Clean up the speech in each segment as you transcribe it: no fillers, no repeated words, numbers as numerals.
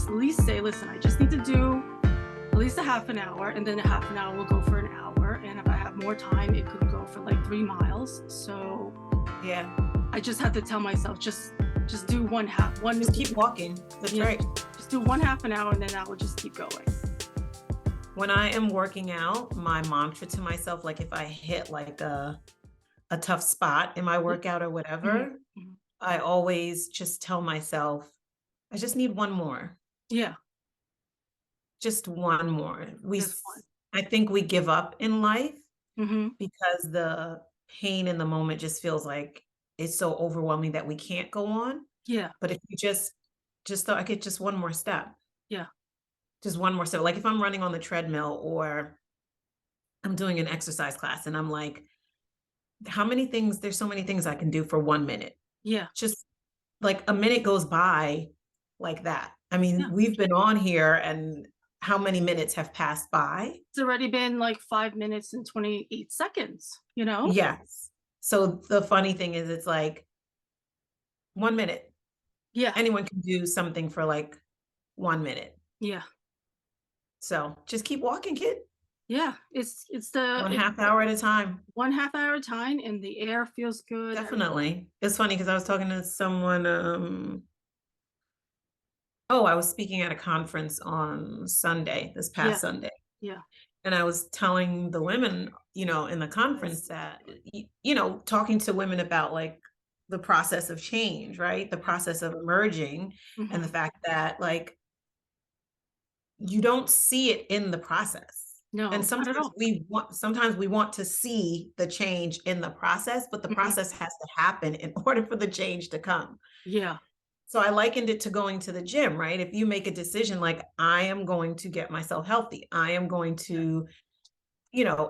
at least say, listen, I just need to do at least a half an hour, and then a half an hour will go for an hour. And if I have more time, it could go for like 3 miles. So yeah, I just have to tell myself, just do just keep walking. That's right. Just do 1/2 an hour, and then I will just keep going. When I am working out, my mantra to myself, like if I hit like a tough spot in my workout or whatever, I always just tell myself, I just need one more. Yeah. Just one more. Just one. I think we give up in life Mm-hmm. because the pain in the moment just feels like it's so overwhelming that we can't go on. Yeah. But if you just thought I could just one more step. Yeah. Just one more step. Like if I'm running on the treadmill or I'm doing an exercise class and I'm like, there's so many things I can do for 1 minute. Yeah. Just like a minute goes by like that. I mean, we've been on here and how many minutes have passed by? It's already been like 5 minutes and 28 seconds, you know? Yes. So the funny thing is it's like 1 minute. Yeah. Anyone can do something for like 1 minute. Yeah. So just keep walking, kid. Yeah. It's the 1/2 hour at a time. 1/2 hour at a time, and the air feels good. Definitely. It's funny because I was talking to someone, I was speaking at a conference on Sunday, this past Sunday. Yeah. And I was telling the women, in the conference that, talking to women about like the process of change, right? The process of emerging and the fact that like, you don't see it in the process. No, And not at all. sometimes we want to see the change in the process, but the process has to happen in order for the change to come. Yeah. So I likened it to going to the gym, right? If you make a decision like, I am going to get myself healthy, I am going to,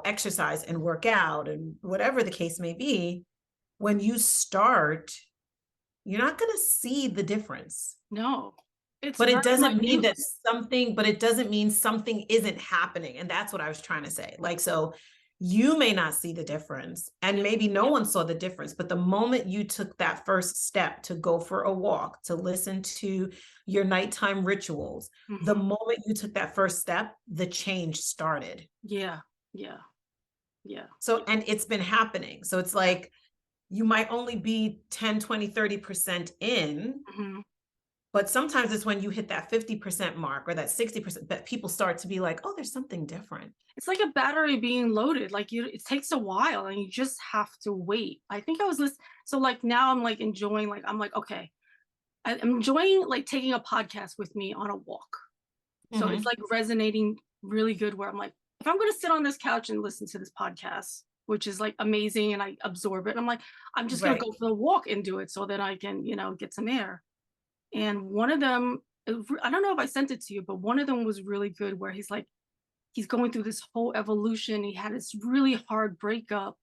exercise and work out and whatever the case may be, when you start, you're not going to see the difference. No. But it doesn't mean something isn't happening. And that's what I was trying to say. Like, so you may not see the difference and maybe no one saw the difference, but the moment you took that first step to go for a walk, to listen to your nighttime rituals, the moment you took that first step, the change started. Yeah. Yeah. Yeah. So, and it's been happening. So it's like, you might only be 10, 20, 30% in, but sometimes it's when you hit that 50% mark or that 60% that people start to be like, oh, there's something different. It's like a battery being loaded. Like it takes a while and you just have to wait. I think I was listening. So like now I'm like enjoying, like, I'm like, okay, I'm enjoying like taking a podcast with me on a walk. So it's like resonating really good where I'm like, if I'm going to sit on this couch and listen to this podcast, which is like amazing, and I absorb it, I'm like, I'm just going to go for a walk and do it so that I can, get some air. And one of them, I don't know if I sent it to you, but one of them was really good where he's like, he's going through this whole evolution. He had this really hard breakup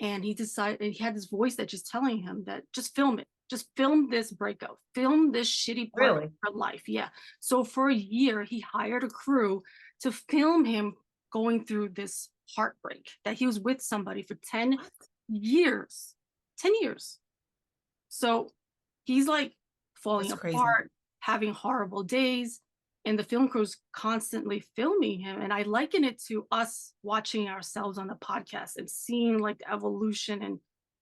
and he decided, and he had this voice that just telling him that just film it. Just film this breakup, film this shitty part of her life. Yeah. So for a year, he hired a crew to film him going through this heartbreak that he was with somebody for 10 years. 10 years. So he's like falling apart, having horrible days, and the film crew's constantly filming him. And I liken it to us watching ourselves on the podcast and seeing like the evolution and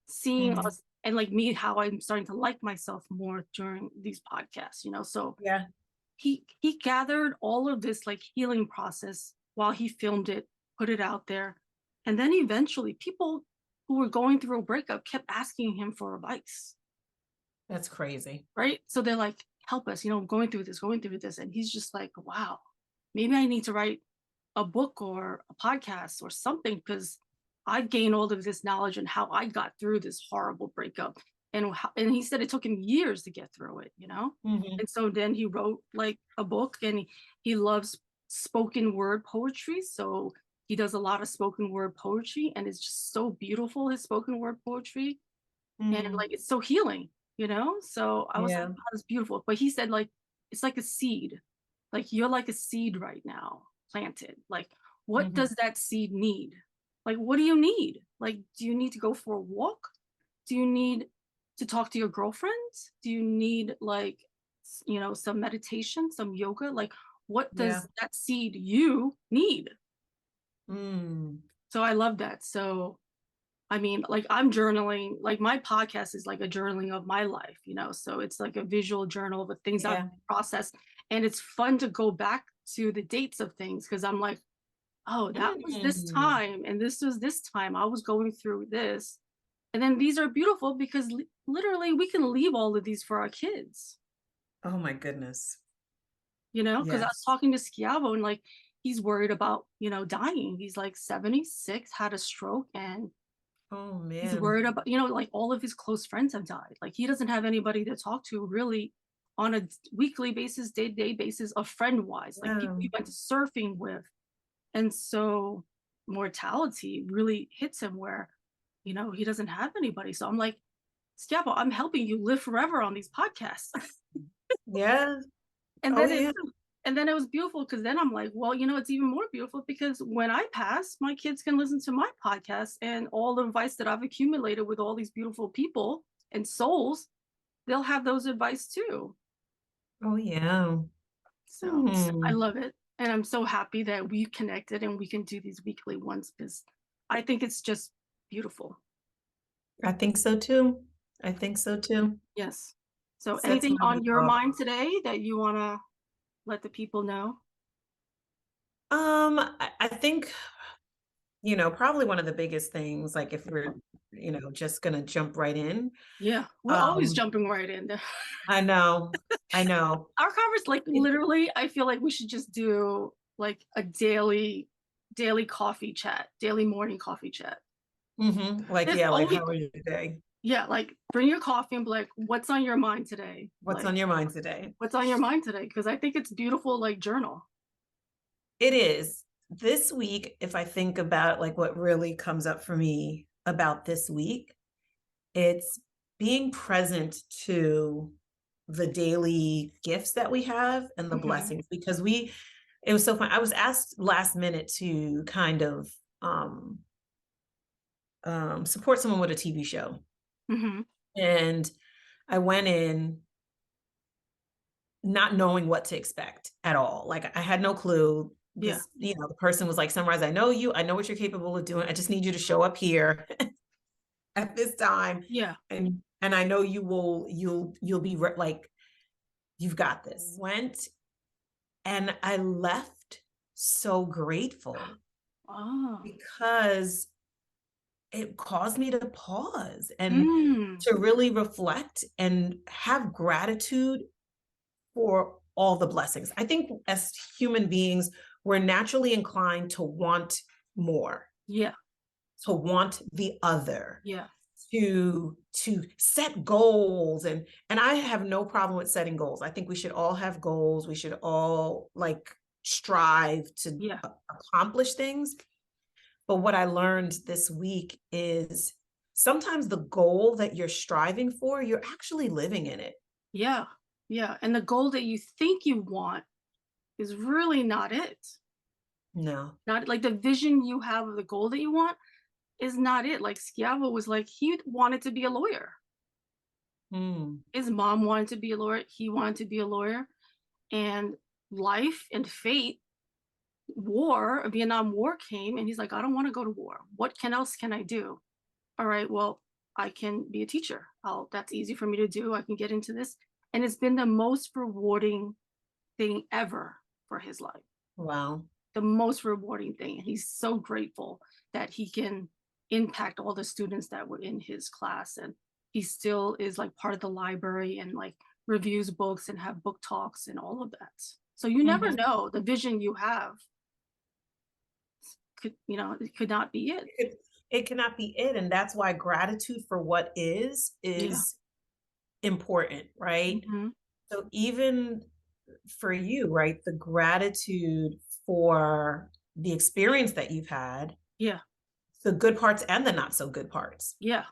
seeing us, and like me, how I'm starting to like myself more during these podcasts, So he gathered all of this like healing process while he filmed it, put it out there. And then eventually people who were going through a breakup kept asking him for advice. That's crazy. Right? So they're like, help us, going through this. And he's just like, wow, maybe I need to write a book or a podcast or something, because I've gained all of this knowledge on how I got through this horrible breakup. And he said it took him years to get through it, And so then he wrote like a book, and he loves spoken word poetry. So he does a lot of spoken word poetry, and it's just so beautiful, his spoken word poetry. And like, it's so healing. So I was like, wow, that's beautiful. But he said, like, it's like a seed. Like, you're like a seed right now, planted. Like, what does that seed need? Like, what do you need? Like, do you need to go for a walk? Do you need to talk to your girlfriends? Do you need like some meditation, some yoga, like what Yeah. does that seed you need? Mm. So I love that. So I mean, like I'm journaling, like my podcast is like a journaling of my life, so it's like a visual journal of the things I've Yeah. processed. And it's fun to go back to the dates of things because I'm like, oh, that was this Mm. time and this was this time I was going through this. And then these are beautiful because literally we can leave all of these for our kids, Oh my goodness. because I was Yes. talking to Schiavo and like he's worried about, dying. He's like 76, had a stroke, and Oh he's man. worried about, like all of his close friends have died. Like he doesn't have anybody to talk to really on a weekly basis, day-to-day basis, of friend wise, like people Yeah. he went surfing with. And so mortality really hits him where, he doesn't have anybody. So I'm like, Schiavo, I'm helping you live forever on these podcasts. Yeah. and Oh then it yeah. and then it was beautiful because then I'm like, well, it's even more beautiful because when I pass, my kids can listen to my podcast and all the advice that I've accumulated with all these beautiful people and souls, they'll have those advice too. Oh yeah. So I Hmm. love it. And I'm so happy that we connected and we can do these weekly ones because I think it's just beautiful. I think so too. I think so too. Yes. So Sets anything my on mood your off. mind today that you want to let the people know? I think, probably one of the biggest things, like if we're, just gonna jump right in. Yeah, we're always Um, jumping right in. I know, I know. Our conference, like It, literally, I feel like we should just do like a daily coffee chat, daily morning coffee chat. like, There's yeah, like always how are you today? Yeah, like bring your coffee and be like, what's on your mind today? What's Like, on your mind today? what's on your mind today? Because I think it's beautiful, like journal. It is. This week, if I think about like what really comes up for me about this week, it's being present to the daily gifts that we have and the Hmm. blessings, because it was so fun. I was asked last minute to kind of um support someone with a TV show. Hmm. And I went in not knowing what to expect at all. Like I had no clue. Yeah, The person was like, Sunrise, I know you, I know what you're capable of doing. I just need you to show up here at this time. yeah, And I know you'll be like, you've got this. Went and I left so grateful oh, because it caused me to pause and mm, to really reflect and have gratitude for all the blessings. I think as human beings, we're naturally inclined to want more, yeah, to want the other, yeah, to set goals. And I have no problem with setting goals. I think we should all have goals. We should all like strive to yeah, accomplish things. But what I learned this week is sometimes the goal that you're striving for, you're actually living in it. yeah, yeah. And the goal that you think you want is really not it. No. Not like the vision you have of the goal that you want is not it. Like Schiavo was like, he wanted to be a lawyer. Mm. His mom wanted to be a lawyer. He wanted to be a lawyer. And life and fate, war, Vietnam War came, and he's like, I don't want to go to war. What can else can I do? All right, well, I can be a teacher. That's easy for me to do. I can get into this. And it's been the most rewarding thing ever for his life. Wow. The most rewarding thing. He's so grateful that he can impact all the students that were in his class. And he still is like part of the library and like reviews books and have book talks and all of that. So you never Mhm. know, the vision you have it could not be it. It cannot be it. And that's why gratitude for what Yeah. is important, right? Hmm. So even for you, right, the gratitude for the experience that you've had, Yeah. the good parts and the not so good parts. Yeah.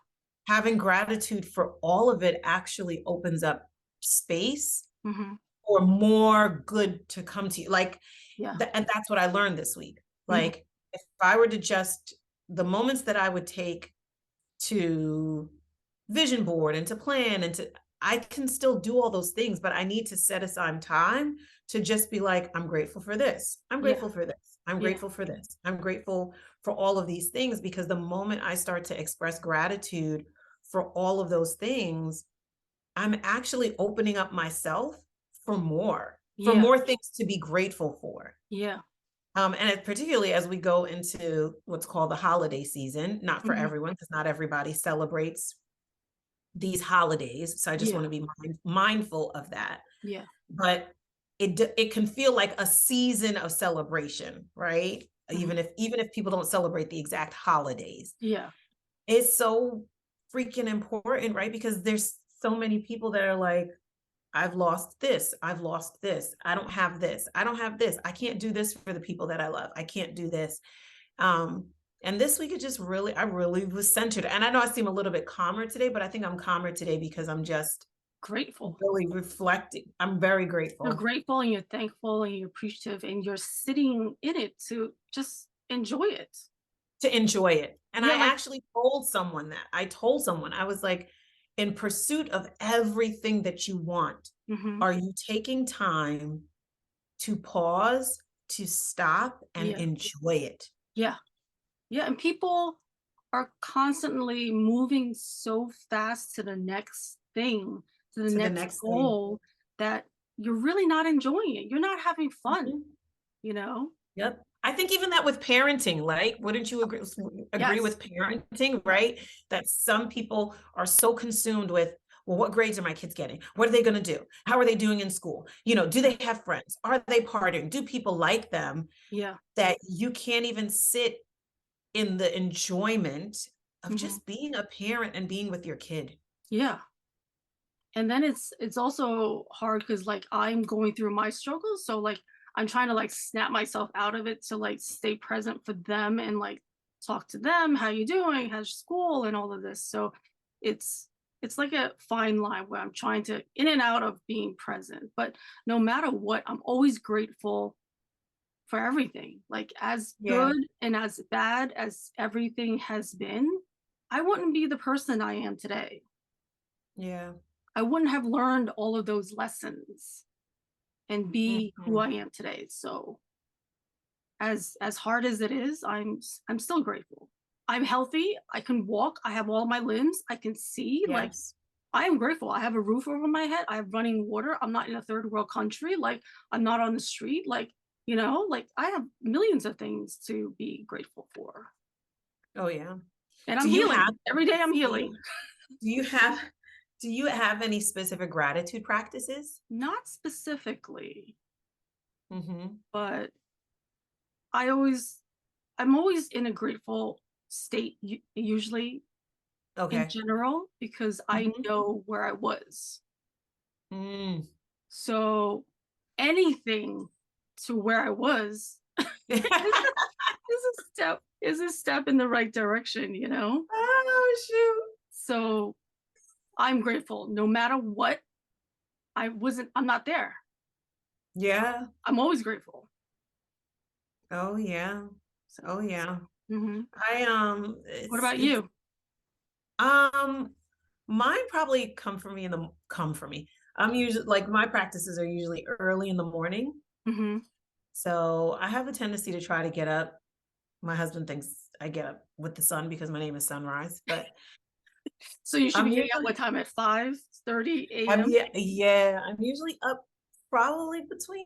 Having gratitude for all of it actually opens up space Hmm. for more good to come to you. Like, Yeah. and that's what I learned this week. Hmm. Like, if I were to just, the moments that I would take to vision board and to plan and to, I can still do all those things, but I need to set aside time to just be like, I'm grateful for this. I'm Yeah. grateful for this. I'm Yeah. grateful for this. I'm grateful for all of these things, because the moment I start to express gratitude for all of those things, I'm actually opening up myself for Yeah. more things to be grateful for. Yeah. Particularly as we go into what's called the holiday season, not for Mhm. everyone, because not everybody celebrates these holidays. So I just want Yeah. to be mindful of that. Yeah. But it can feel like a season of celebration, right? Mhm. Even if people don't celebrate the exact holidays, Yeah. it's so freaking important, right? Because there's so many people that are like, I've lost this. I've lost this. I don't have this. I don't have this. I can't do this for the people that I love. I can't do this. Um, and this week, I really was centered. And I know I seem a little bit calmer today, but I think I'm calmer today because I'm just Grateful. really reflecting. I'm very You're grateful grateful and you're thankful and you're appreciative and you're sitting in it to just enjoy it. to enjoy it. And Yeah, I like actually told someone that. I told someone, I was like, in pursuit of everything that you want, mhm. are you taking time to pause, to stop and Yeah. enjoy it? Yeah. Yeah, and people are constantly moving so fast to the next thing, to the To the next next thing. goal that you're really not enjoying it. You're not having fun, Mhm. you know? Yep. I think even that with parenting, like, wouldn't you agree Yes. with parenting, Yes. right? That some people are so consumed with, well, what grades are my kids getting? What are they going to do? How are they doing in school? Do Yeah. they have friends? Are they partying? Do people like them? Yeah. That you can't even sit in the enjoyment of Mhm. just being a parent and being with your kid. Yeah. And then it's also hard because like I'm going through my struggles. So like I'm trying to like snap myself out of it to like stay present for them and like talk to them. How you doing? How's school and all of this? So it's it's like a fine line where I'm trying to in and out of being present. But no matter what, I'm always grateful for everything. Like as Yeah. good and as bad as everything has been, I wouldn't be the person I am today. Yeah. I wouldn't have learned all of those lessons and be who Mhm. I am today. So as hard as it is, I'm still grateful. I'm healthy. I can walk. I have all my limbs. I can see. Like Yes. I am grateful. I have a roof over my head. I have running water. I'm not in a third world country. Like I'm not on the street. Like like I have millions of things to be grateful for. Oh, yeah. And I'm Do you have healing. Every day I'm do you healing. do you have do you have any specific gratitude practices? Not specifically, Mhm. but I always I'm always in a grateful state usually in Okay. general because I Mhm. know where I was. Mm. So anything to where I was is a step in the right direction, you know? Oh, shoot. So I'm grateful no matter what. I'm not there. Yeah. I'm always grateful. Oh, yeah. Oh, So yeah. mhm. What about It's you? um, mine probably come for me. I'm usually like, my practices are usually early in the morning. Mhm. So I have a tendency to try to get up. My husband thinks I get up with the sun because my name is Sunrise, but So you should I'm be getting up usually what time at 5:30 I'm a.m.? yeah, yeah, I'm usually up probably between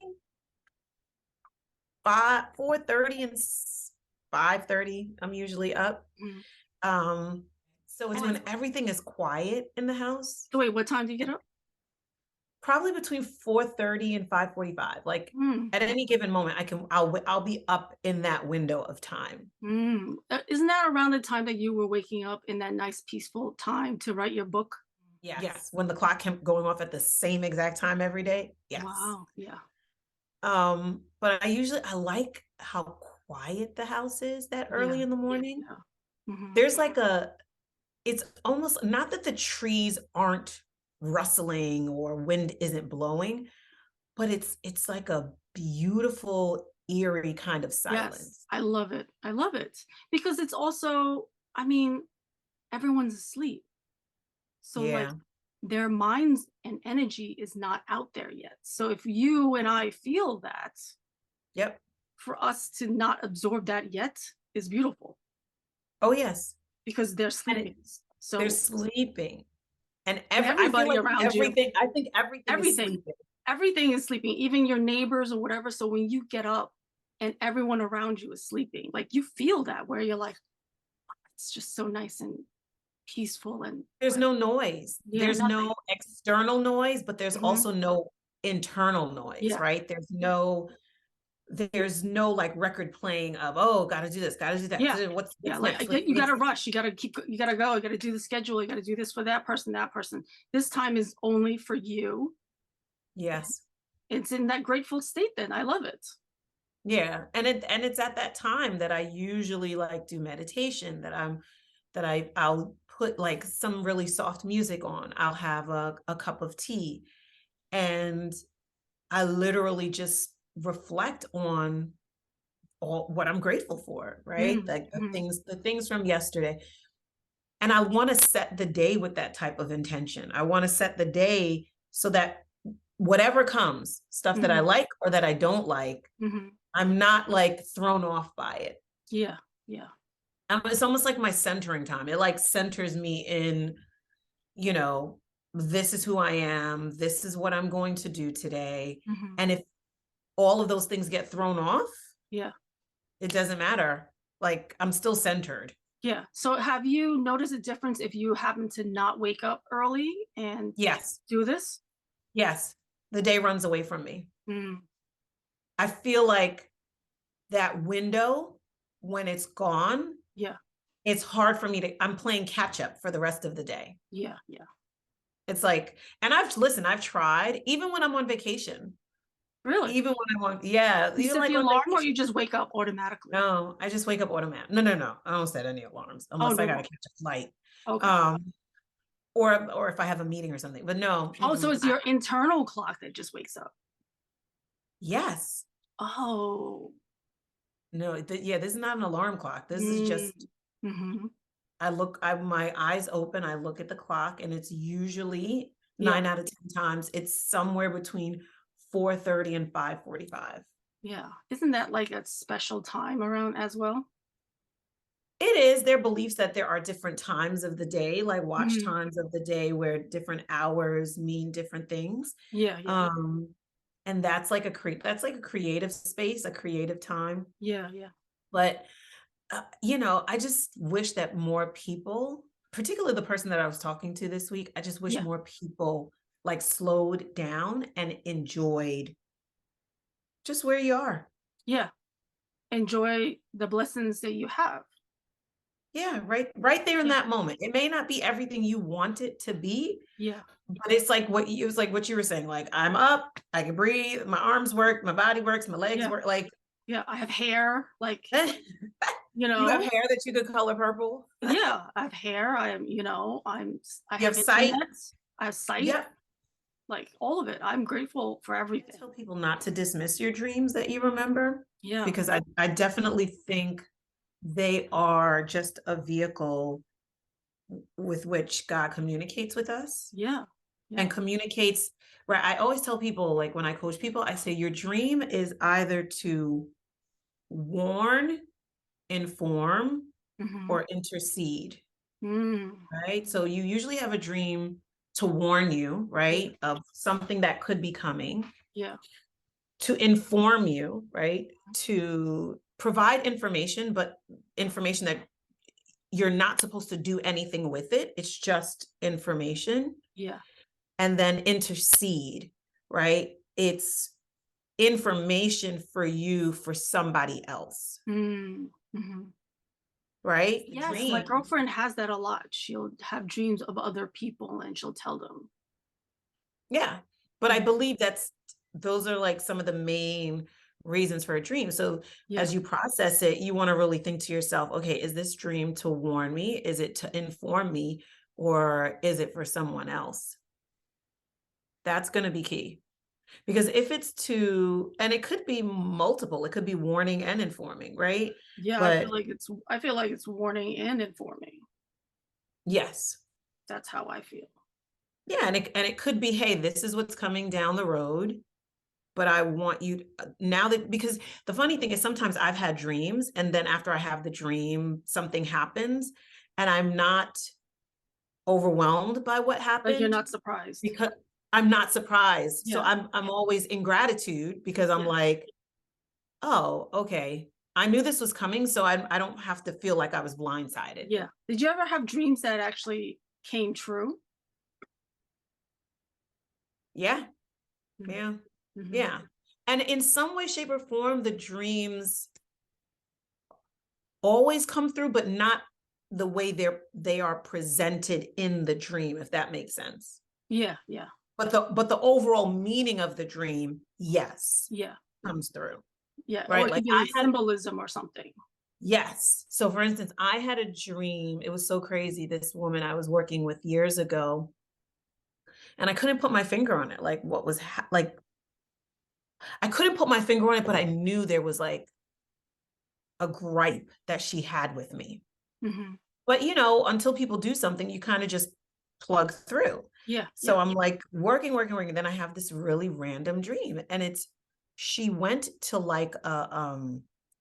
4:30 and 5:30. I'm usually up. Mhm. Um, so it's And when everything is quiet in the house, so wait, what time do you get up? probably between 4:30 and 5:45. Like Mm. at any given moment, I'll be up in that window of time. Isn't that around the time that you were waking up in that nice peaceful time to write your book? Yes, when the clock kept going off at the same exact time every day. Yes. Wow. Yeah. But I like how quiet the house is that Yeah. early in the morning. Yeah. Mhm. There's like a It's almost not that the trees aren't rustling or wind isn't blowing, but it's like a beautiful, eerie kind of Yes. silence. I love it. I love it because it's also, I mean, everyone's asleep. So like Yeah. their minds and energy is not out there yet. So if you and I feel that, Yep. for us to not absorb that yet is beautiful Oh, yes. because they're And sleeping. they're So sleeping. And and I feel everybody like around you, I think everything is everything, sleeping. everything is sleeping, even your neighbors or whatever. So when you get up and everyone around you is sleeping, like you feel that where you're like, it's just so nice and peaceful and There's like, no noise. yeah, There's nothing. no external noise, but there's Hmm. also no internal noise, Yeah. right? There's no like record playing of, oh, gotta do this, gotta do that. Yeah. Yeah. What's Like next? you got to rush. You got to keep, you got to go. You got to do the schedule. You got to do this for that person, that person. This time is only for you. Yes. It's in that grateful state then. I love it. Yeah. And it's at that time that I usually like do meditation, I'll put like some really soft music on. I'll have a cup of tea, and I literally just reflect on all what I'm grateful for, right? Mm, Like mhm. the things from yesterday. And I want to set the day with that type of intention. I want to set the day so that whatever comes, stuff that I Mhm. like or that I don't like, Mhm. I'm not like thrown off by it. Yeah. Yeah. It's almost like my centering time. It like centers me in, you know, this is who I am. This is what I'm going to do today. Mhm. And if all of those things get thrown off, Yeah. it doesn't matter. Like I'm still centered. Yeah. So have you noticed a difference if you happen to not wake up early and Yes. do this? Yes. The day runs away from me. Mm. I feel like that window, when it's gone, Yeah. it's hard for me I'm playing catch up for the rest of the day. Yeah. Yeah. It's like, and I've tried, even when I'm on vacation, Really? even when I'm on, yeah, You even set like the on alarm or vacation. you just wake up automatically? No, I just wake up automatic. No, no, no. I don't set any alarms Oh, unless I no. gotta No. catch a flight. Okay. Um, or if I have a meeting or something. But no, Oh, so it's I, your internal clock that just wakes up. yes. Oh. No, yeah, this is not an alarm clock. This is Mm. just Mhm. my eyes open, I look at the clock, and it's usually Yeah. 9 out of 10 times, it's somewhere between 4:30 and 5:45. Yeah. Isn't that like a special time around as well? It is their beliefs that there are different times of the day, like watch Mhm. times of the day where different hours mean different things. Yeah. Yeah. Um, and that's like a creative space, a creative time. Yeah. Yeah. But I just wish that more people, particularly the person that I was talking to this week, I just wish Yeah. more people like slowed down and enjoyed just where you are. Yeah. Enjoy the blessings that you have. Yeah, right there in Yeah. that moment. It may not be everything you want it to be, Yeah. but it was like what you were saying. Like I'm up, I can breathe, my arms work, my body works, my legs Yeah. work. Like Yeah. I have hair, like, you you have know, hair that you could color purple. yeah, I have hair. I You have have sight. internet. I have sight, Yep. like all of it. I'm grateful for I everything. tell people not to dismiss your dreams that you remember, Yeah. because I definitely think they are just a vehicle with which God communicates with us Yeah. Yeah. and communicates. Right. I always tell people, like when I coach people, I say your dream is either to warn, inform, Mhm. or intercede. Mm. Right. So you usually have a dream to warn you, Yeah. right, of something that could be coming, Yeah. to inform you, right? To provide information, but information that you're not supposed to do anything with it. It's just information. Yeah. And then intercede, right? It's information for you for somebody else, Mm. Mhm. right? The Yes, my dream. girlfriend has that a lot. She'll have dreams of other people and she'll tell them. Yeah. But I Mhm. believe those are like some of the main reasons for a dream. So Yeah. as you process it, you want to really think to yourself, okay, is this dream to warn me? Is it to inform me? Or is it for someone else? That's going to be key. Because if it's to, and it could be multiple, it could be warning and informing, right? Yeah, But I feel like it's warning and informing. yes, That's how I feel. Yeah, and it could be, hey, this is what's coming down the road, but I want you now that, because the funny thing is sometimes I've had dreams, and then after I have the dream, something happens and I'm not overwhelmed by what Like you're happened not surprised. because I'm not surprised. So Yeah. I'm always in gratitude because I'm Yeah. like, oh, okay. I knew this was coming, so I don't have to feel like I was blindsided. Yeah. Did you ever have dreams that actually came true? Yeah, Mhm. yeah, Mhm. yeah. And in some way, shape, or form, the dreams always come through, but not the way they are presented in the dream, if that makes sense. Yeah, yeah, But the overall meaning of the dream, yes, yeah, comes through, yeah. Or right? it Like could be I like had symbolism or something. yes. So for instance, I had a dream. It was so crazy. This woman I was working with years ago, and I couldn't put my finger on it. Like what was like I couldn't put my finger on it, but I knew there was like a gripe that she had with me. Mhm. But until people do something, you kind of just plug through. Yeah, So yeah. I'm like working, working, working. Then I have this really random dream. And she went to like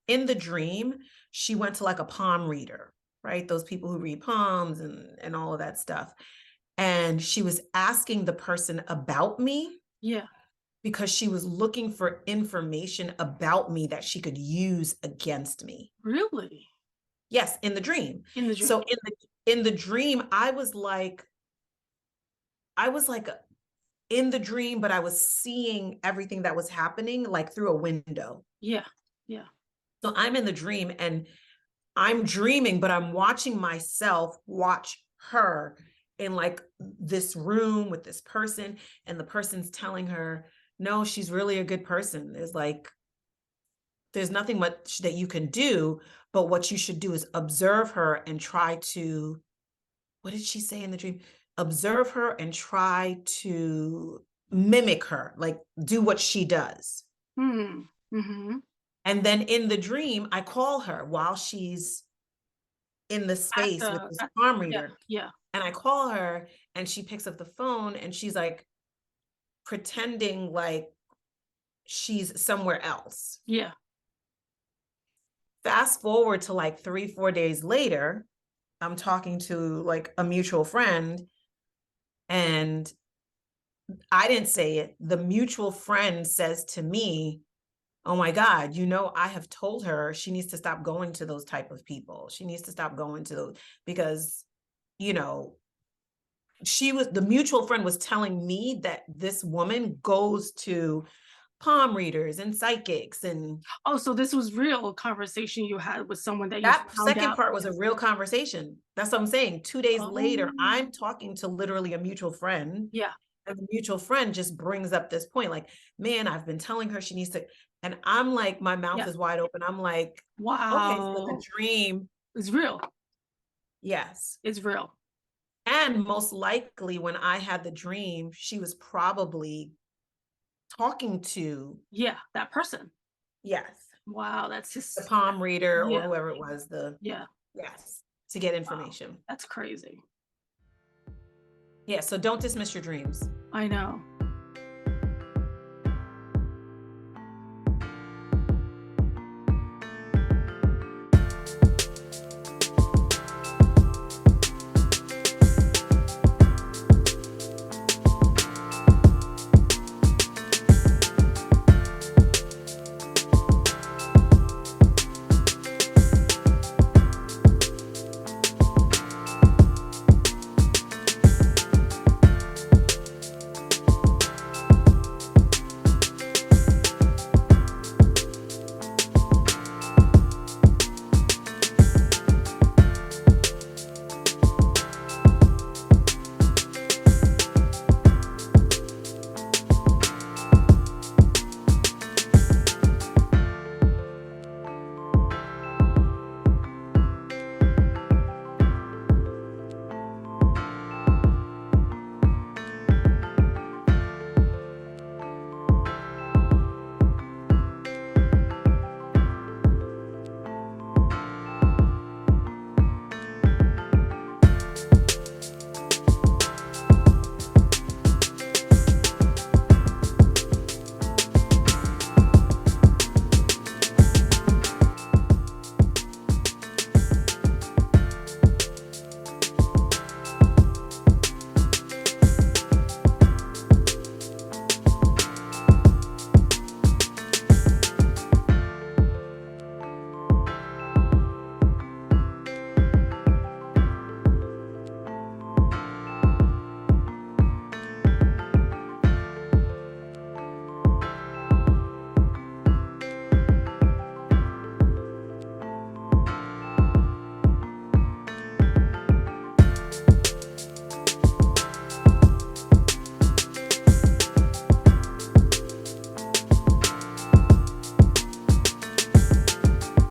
in the dream, she went to like a palm reader, right? Those people who read palms and all of that stuff. And she was asking the person about me Yeah. because she was looking for information about me that she could use against me. Really? Yes, in the dream. In the dream. So in the dream, I was like in the dream, but I was seeing everything that was happening like through a window. Yeah. Yeah. So I'm in the dream and I'm dreaming, but I'm watching myself watch her in like this room with this person, and the person's telling her, no, she's really a good person. There's nothing much that you can do, but what you should do is observe her and try to, what did she say in the dream? Observe her and try to mimic her, like do what she does. Hmm. Mhm. And then in the dream, I call her while she's in the At space with the this at palm Yeah, reader. yeah, And I call her and she picks up the phone and she's like pretending like she's somewhere else. yeah. Fast forward to like 3, 4 days later, I'm talking to like a mutual friend, and I didn't say it. The mutual friend says to me, oh my God, I have told her she needs to stop going to those type of people. She needs to stop going to those because, you know, the mutual friend was telling me that this woman goes to palm readers and psychics, and Oh, so this was real conversation you had with someone that you that found second out. part was a real conversation. That's what I'm saying. 2 days later, Oh, I'm talking to literally a mutual friend. yeah, And the mutual friend just brings up this point, like, man, I've been telling her she needs to. And I'm like, my mouth yeah. is wide open. I'm like, okay, so the Wow. dream, It's real. yes. It's real. And most likely when I had the dream, she was probably talking to, Yeah, that person. yes, Wow, that's the just palm reader or yeah, whoever it was, yeah. yes, to get Wow, information. that's crazy. Yeah, so don't dismiss your dreams. I know.